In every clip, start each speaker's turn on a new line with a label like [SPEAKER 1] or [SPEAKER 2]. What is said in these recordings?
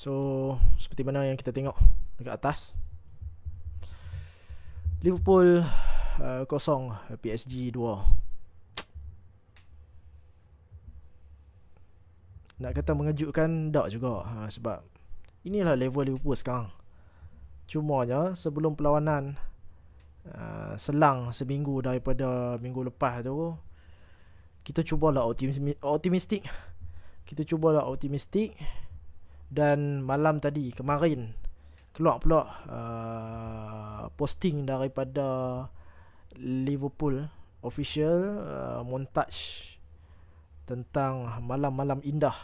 [SPEAKER 1] So seperti mana yang kita tengok dekat atas, Liverpool 0, PSG 2. Nak kata mengejutkan tak juga, sebab inilah level Liverpool sekarang. Cumanya sebelum perlawanan, selang seminggu daripada minggu lepas tu, kita cubalah optimistik. Dan malam tadi, kemarin, keluar pula posting daripada Liverpool official, montage tentang malam-malam indah,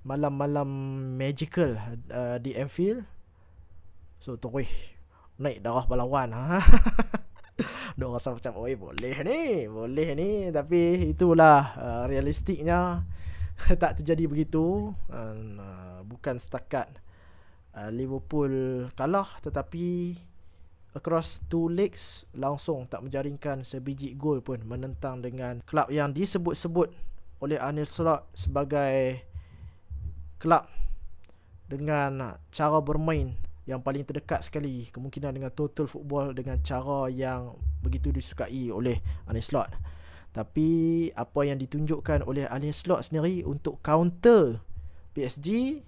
[SPEAKER 1] malam-malam magical di Anfield. So terus naik darah pahlawan. Dia rasa macam boleh ni. Tapi itulah realistiknya tak terjadi begitu. Bukan setakat Liverpool kalah, tetapi across 2 legs langsung tak menjaringkan sebiji gol pun, menentang dengan kelab yang disebut-sebut oleh Arne Slot sebagai kelab dengan cara bermain yang paling terdekat sekali kemungkinan dengan total football, dengan cara yang begitu disukai oleh Arne Slot. Tapi apa yang ditunjukkan oleh Arne Slot sendiri untuk counter PSG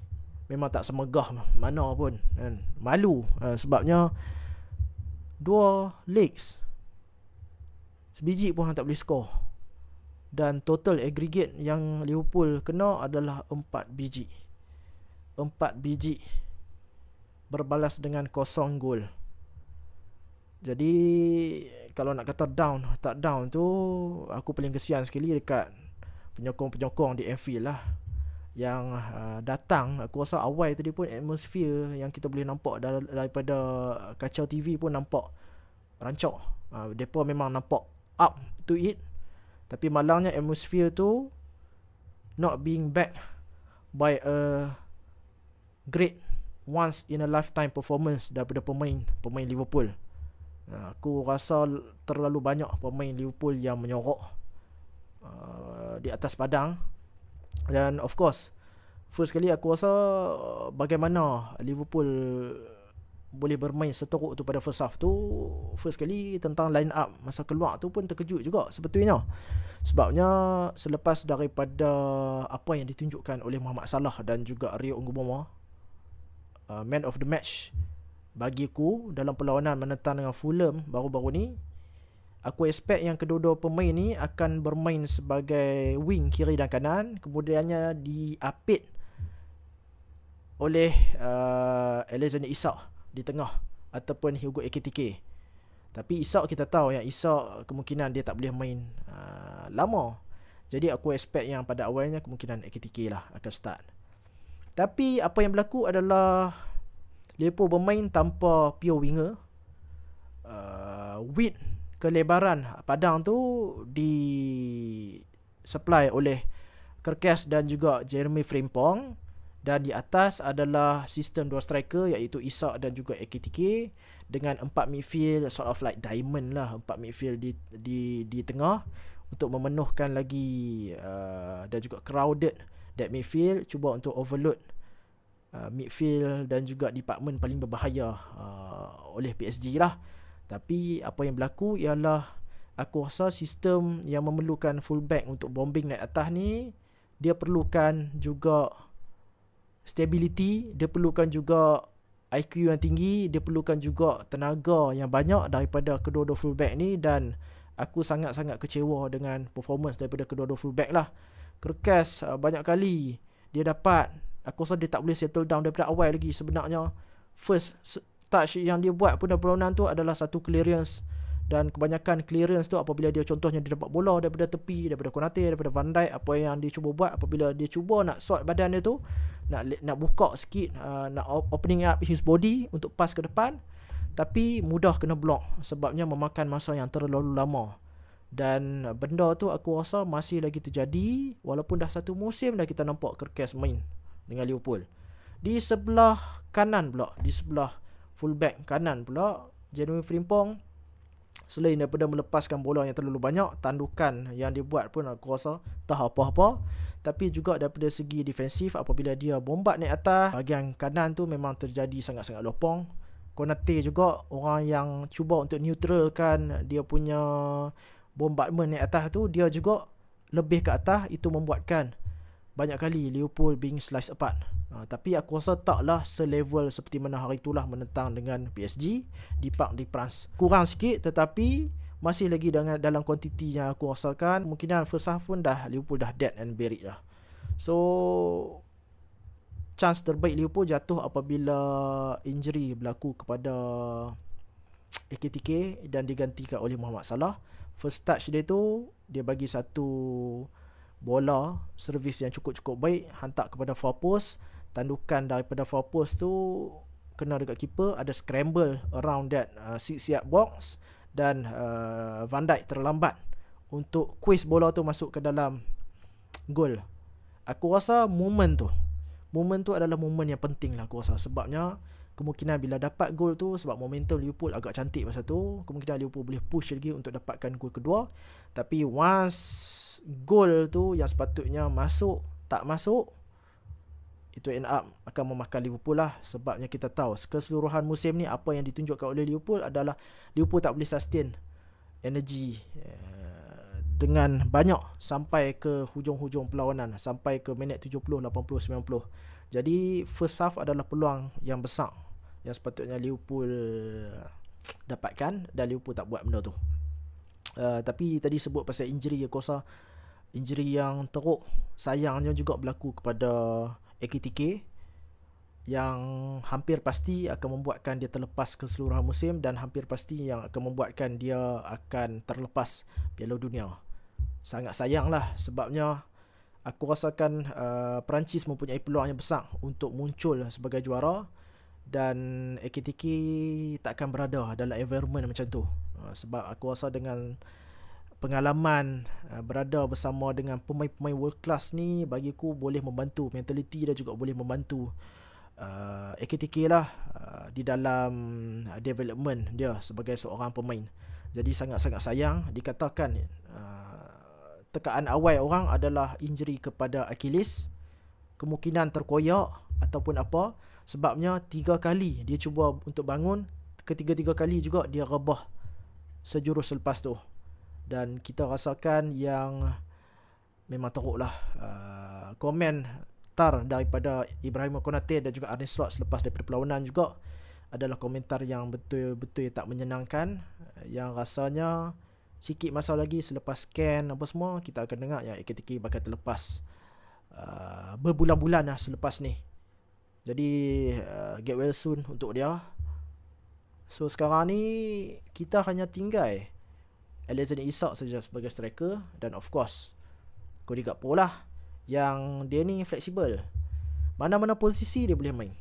[SPEAKER 1] memang tak semegah mana pun, kan? Malu, sebabnya 2 legs sebiji pun tak boleh skor, dan total aggregate yang Liverpool kena adalah 4 biji berbalas dengan 0 gol. Jadi kalau nak kata tak down tu, aku paling kesian sekali dekat penyokong-penyokong di Anfield lah, yang datang. Aku rasa awal tadi pun atmosphere yang kita boleh nampak daripada kacau TV pun nampak rancak. Mereka memang nampak up to it. Tapi malangnya atmosphere tu not being backed by a great once in a lifetime performance daripada pemain Liverpool. Aku rasa terlalu banyak pemain Liverpool yang menyorok di atas padang. Dan of course, first kali aku rasa bagaimana Liverpool boleh bermain seteruk tu pada first half tu, first kali tentang line up masa keluar tu pun terkejut juga sebetulnya. Sebabnya selepas daripada apa yang ditunjukkan oleh Mohamed Salah dan juga Rio Nguboma, man of the match bagiku dalam perlawanan menentang dengan Fulham baru-baru ni, aku expect yang kedua-dua pemain ni akan bermain sebagai wing kiri dan kanan, kemudiannya diapit oleh Alexander Isak di tengah ataupun Hugo Ekitike. Tapi Isak kita tahu yang Isak kemungkinan dia tak boleh main lama. Jadi aku expect yang pada awalnya kemungkinan Ekitike lah akan start. Tapi apa yang berlaku adalah Liverpool bermain tanpa pure winger. Width, kelebaran padang tu di supply oleh Kerkes dan juga Jeremy Frimpong, dan di atas adalah sistem 2 striker iaitu Isak dan juga Ekitike, dengan 4 midfield sort of like diamond lah, 4 midfield di tengah untuk memenuhkan lagi dan juga crowded that midfield, cuba untuk overload midfield dan juga department paling berbahaya oleh PSG lah. Tapi apa yang berlaku ialah aku rasa sistem yang memerlukan fullback untuk bombing naik atas ni, dia perlukan juga stability, dia perlukan juga IQ yang tinggi, dia perlukan juga tenaga yang banyak daripada kedua-dua fullback ni. Dan aku sangat-sangat kecewa dengan performance daripada kedua-dua fullback lah. Kerkes banyak kali dia dapat, aku rasa dia tak boleh settle down daripada awal lagi. Sebenarnya first touch yang dia buat pun dalam perlawanan tu adalah satu clearance, dan kebanyakan clearance tu apabila dia contohnya dia dapat bola daripada tepi, daripada Konate, daripada Van Dijk, apa yang dia cuba buat apabila dia cuba nak sort badan dia tu, nak buka sikit, nak opening up his body untuk pass ke depan, tapi mudah kena block sebabnya memakan masa yang terlalu lama. Dan benda tu aku rasa masih lagi terjadi walaupun dah satu musim dah kita nampak Kerkes main dengan Liverpool. Di sebelah kanan pula, di sebelah fullback kanan pula, Jeremy Frimpong Selain daripada melepaskan bola yang terlalu banyak, tandukan yang dia buat pun aku rasa tak apa-apa. Tapi juga daripada segi defensif, apabila dia bombat naik atas, bahagian kanan tu memang terjadi sangat-sangat lopong. Konate juga orang yang cuba untuk neutralkan dia punya bombardment naik atas tu, dia juga lebih ke atas. Itu membuatkan banyak kali Liverpool being sliced apart. Tapi aku rasa taklah selevel seperti mana hari itulah menentang dengan PSG di Parc des Princes. Kurang sikit, tetapi masih lagi dalam kuantiti yang aku rasakan. Kemungkinan first half pun dah Liverpool dah dead and buried lah. So chance terbaik Liverpool jatuh apabila injury berlaku kepada Ekitike dan digantikan oleh Mohamed Salah. First touch dia tu, dia bagi satu bola servis yang cukup-cukup baik, hantar kepada far post. Tandukan daripada far post tu kena dekat keeper, ada scramble around that 6-yard box, dan Van Dijk terlambat untuk quiz bola tu masuk ke dalam gol. Aku rasa moment tu adalah moment yang penting lah aku rasa. Sebabnya kemungkinan bila dapat gol tu, sebab momentum Liverpool agak cantik masa tu, kemungkinan Liverpool boleh push lagi untuk dapatkan gol kedua. Tapi once gol tu yang sepatutnya masuk tak masuk, itu end up akan memakan Liverpool lah. Sebabnya kita tahu keseluruhan musim ni apa yang ditunjukkan oleh Liverpool adalah Liverpool tak boleh sustain energi dengan banyak sampai ke hujung-hujung perlawanan, sampai ke minit 70, 80, 90. Jadi first half adalah peluang yang besar yang sepatutnya Liverpool dapatkan, dan Liverpool tak buat benda tu. Tapi tadi sebut pasal injury, aku rasa injury yang teruk sayangnya juga berlaku kepada Ekitike, yang hampir pasti akan membuatkan dia terlepas keseluruhan musim, dan hampir pasti yang akan membuatkan dia akan terlepas Piala Dunia. Sangat sayang lah, sebabnya aku rasakan Perancis mempunyai peluang yang besar untuk muncul sebagai juara, dan Ekitike takkan berada dalam environment macam tu. Sebab aku rasa dengan pengalaman berada bersama dengan pemain-pemain world class ni, bagiku boleh membantu mentality dan juga boleh membantu Ekitike lah di dalam development dia sebagai seorang pemain. Jadi sangat-sangat sayang. Dikatakan tekaan awal orang adalah injury kepada Achilles, kemungkinan terkoyak ataupun apa. Sebabnya 3 kali dia cuba untuk bangun, ketiga-tiga kali juga dia rebah sejurus selepas tu. Dan kita rasakan yang memang teruk lah. Komentar daripada Ibrahim Konate dan juga Arne Slot selepas daripada perlawanan juga adalah komentar yang betul-betul tak menyenangkan, yang rasanya sikit masa lagi selepas scan apa semua, kita akan dengar yang Ekitike bakal terlepas berbulan-bulan lah selepas ni. Jadi get well soon untuk dia. So sekarang ni kita hanya tinggal Alexander Isak saja sebagai striker, dan of course Cody Gakpo lah, yang dia ni fleksibel. Mana-mana posisi dia boleh main.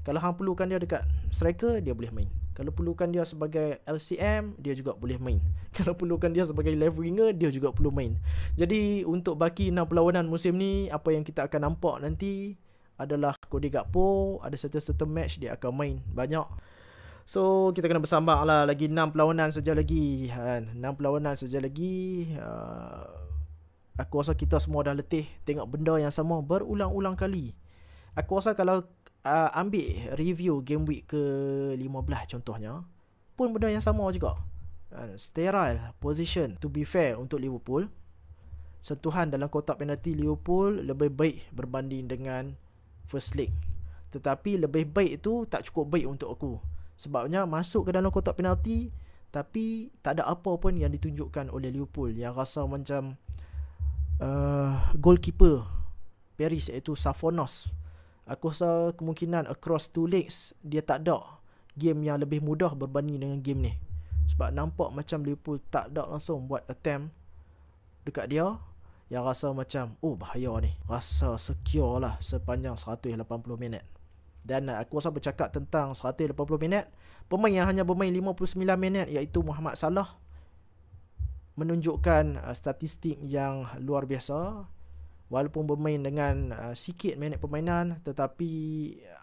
[SPEAKER 1] Kalau hang perlukan dia dekat striker, dia boleh main. Kalau perlukan dia sebagai LCM, dia juga boleh main. Kalau perlukan dia sebagai left winger, dia juga perlu main. Jadi untuk baki 6 perlawanan musim ni, apa yang kita akan nampak nanti adalah Cody Gakpo ada certain match dia akan main banyak. So kita kena bersambang lah, lagi 6 perlawanan saja lagi kan? 6 perlawanan saja lagi. Aku rasa kita semua dah letih tengok benda yang sama berulang-ulang kali. Aku rasa kalau ambil review game week ke-15 contohnya, pun benda yang sama juga. Sterile position. To be fair untuk Liverpool, sentuhan dalam kotak penalti Liverpool lebih baik berbanding dengan first leg. Tetapi lebih baik itu tak cukup baik untuk aku. Sebabnya masuk ke dalam kotak penalti, tapi tak ada apa pun yang ditunjukkan oleh Liverpool, yang rasa macam goalkeeper Paris iaitu Safonos, aku rasa kemungkinan across 2 legs dia tak ada game yang lebih mudah berbanding dengan game ni. Sebab nampak macam Liverpool tak ada langsung buat attempt dekat dia, yang rasa macam bahaya ni. Rasa secure lah sepanjang 180 minit. Dan aku rasa bercakap tentang 180 minit, pemain yang hanya bermain 59 minit iaitu Mohamed Salah menunjukkan statistik yang luar biasa. Walaupun bermain dengan sikit minit permainan, tetapi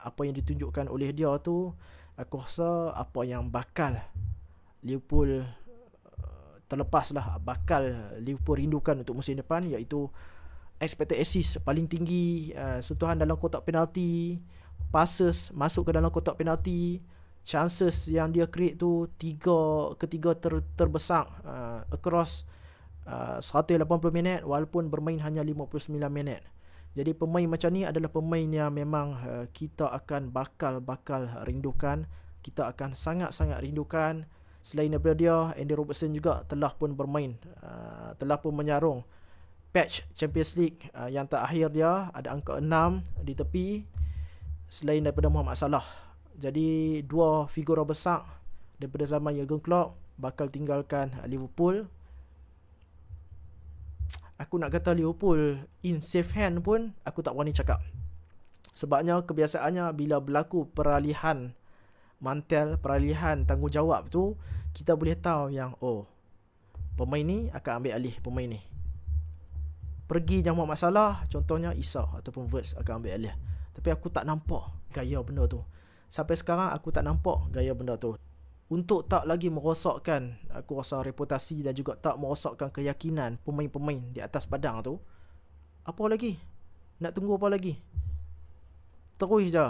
[SPEAKER 1] apa yang ditunjukkan oleh dia tu, aku rasa apa yang bakal Liverpool terlepas lah bakal Liverpool rindukan untuk musim depan, iaitu expected assist paling tinggi, sentuhan dalam kotak penalti, passes masuk ke dalam kotak penalti, chances yang dia create tu ketiga terbesar across 180 minit walaupun bermain hanya 59 minit. Jadi pemain macam ni adalah pemain yang memang kita akan bakal rindukan, kita akan sangat-sangat rindukan. Selain daripada dia, Andy Robertson juga telah pun bermain, telah pun menyarung patch Champions League yang terakhir dia ada angka 6 di tepi selain daripada Mohamed Salah. Jadi dua figura besar daripada zaman Jurgen Klopp bakal tinggalkan Liverpool. Aku nak kata Liverpool in safe hand pun aku tak berani cakap. Sebabnya kebiasaannya bila berlaku peralihan mantel, peralihan tanggungjawab tu, kita boleh tahu yang pemain ni akan ambil alih pemain ni. Pergi yang Mohamed Salah, contohnya Isa ataupun Wirtz akan ambil alih. Tapi aku tak nampak gaya benda tu. Sampai sekarang aku tak nampak gaya benda tu. Untuk tak lagi merosakkan, aku rasa, reputasi dan juga tak merosakkan keyakinan pemain-pemain di atas padang tu, apa lagi? Nak tunggu apa lagi? Terus je.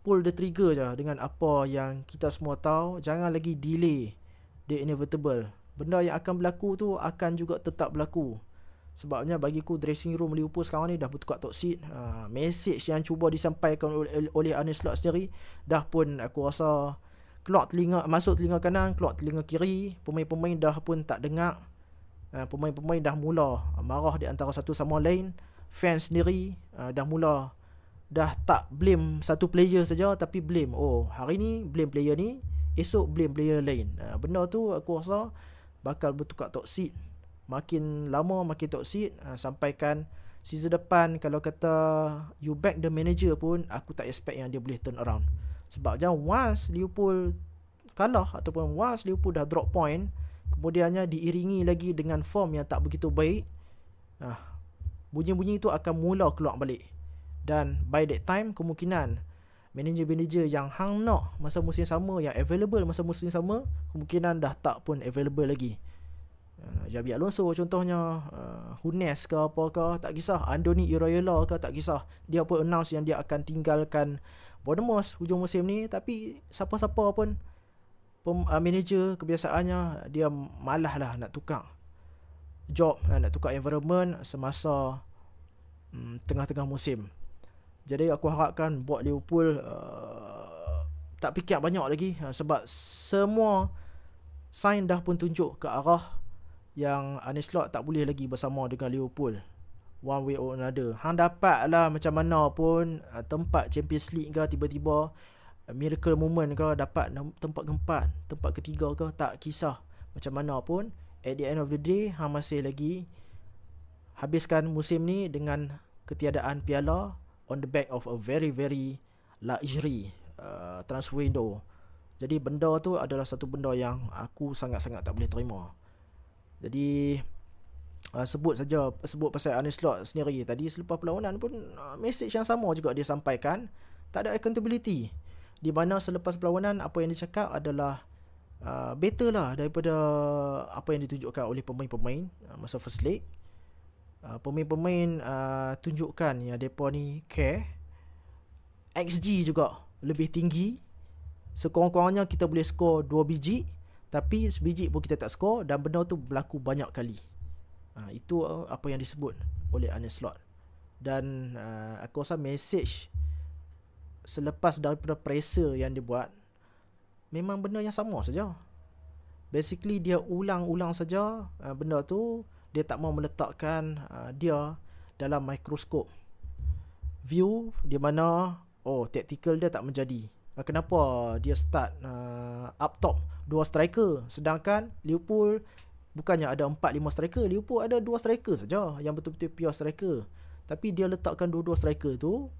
[SPEAKER 1] Pull the trigger je dengan apa yang kita semua tahu. Jangan lagi delay the inevitable. Benda yang akan berlaku tu akan juga tetap berlaku. Sebabnya bagiku dressing room Liverpool sekarang ni dah bertukar toksik. Message yang cuba disampaikan oleh Arne Slot sendiri dah pun aku rasa keluar telinga, masuk telinga kanan, keluar telinga kiri. Pemain-pemain dah pun tak dengar. Pemain-pemain dah mula marah di antara satu sama lain. Fans sendiri dah tak blame satu player saja, tapi blame, hari ni blame player ni, esok blame player lain. Benda tu aku rasa bakal bertukar toksik. Makin lama makin toksik, sampaikan season depan kalau kata you back the manager pun aku tak expect yang dia boleh turn around. Sebab jangan once Liverpool kalah ataupun once Liverpool dah drop point, kemudiannya diiringi lagi dengan form yang tak begitu baik, bunyi-bunyi itu akan mula keluar balik. Dan by that time kemungkinan manager-manager yang hang nak masa musim sama, yang available masa musim sama, kemungkinan dah tak pun available lagi. Xabi Alonso contohnya, Hunes ke apa ke, tak kisah, Andoni Iraola ke, tak kisah, dia pun announce yang dia akan tinggalkan Bournemouth hujung musim ni. Tapi siapa-siapa pun manager kebiasaannya dia malah lah nak tukar job, nak tukar environment semasa tengah-tengah musim. Jadi aku harapkan buat Liverpool tak fikir banyak lagi, sebab semua sign dah pun tunjuk ke arah yang Arne Slot tak boleh lagi bersama dengan Liverpool one way or another. Hang dapat lah macam mana pun tempat Champions League ke, tiba-tiba miracle moment ke, dapat tempat keempat, tempat ketiga ke, tak kisah macam mana pun, at the end of the day hang masih lagi habiskan musim ni dengan ketiadaan piala on the back of a very very luxury transfer window. Jadi benda tu adalah satu benda yang aku sangat-sangat tak boleh terima. Jadi sebut pasal Arne Slot sendiri tadi selepas perlawanan pun message yang sama juga dia sampaikan. Tak ada accountability, di mana selepas perlawanan apa yang dia cakap adalah better lah daripada apa yang ditunjukkan oleh pemain-pemain masa first leg. Pemain-pemain tunjukkan yang mereka ni care. XG juga lebih tinggi. Sekurang-kurangnya kita boleh skor 2 biji, tapi sebiji pun kita tak skor, dan benda tu berlaku banyak kali. Itu apa yang disebut oleh Arne Slot. Dan aku rasa message selepas daripada pressure yang dia buat memang benda yang sama saja. Basically dia ulang-ulang saja benda tu. Dia tak mau meletakkan dia dalam mikroskop view, di mana tactical dia tak menjadi. Kenapa dia start up top 2 striker, sedangkan Liverpool bukannya ada 4-5 striker. Liverpool ada 2 striker saja yang betul-betul pure striker. Tapi dia letakkan 2 striker tu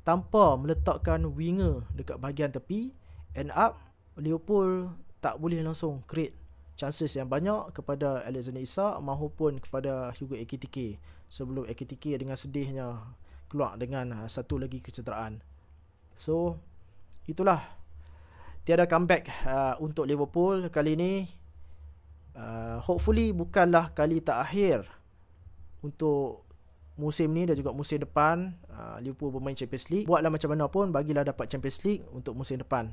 [SPEAKER 1] tanpa meletakkan winger dekat bahagian tepi. End up Liverpool tak boleh langsung create chances yang banyak kepada Alexander Isak maupun kepada Hugo Ekitike, sebelum Ekitike dengan sedihnya keluar dengan satu lagi kecederaan. So itulah, tiada comeback untuk Liverpool kali ini. Hopefully bukanlah kali terakhir untuk musim ni dan juga musim depan Liverpool bermain Champions League. Buatlah macam mana pun, bagilah dapat Champions League untuk musim depan.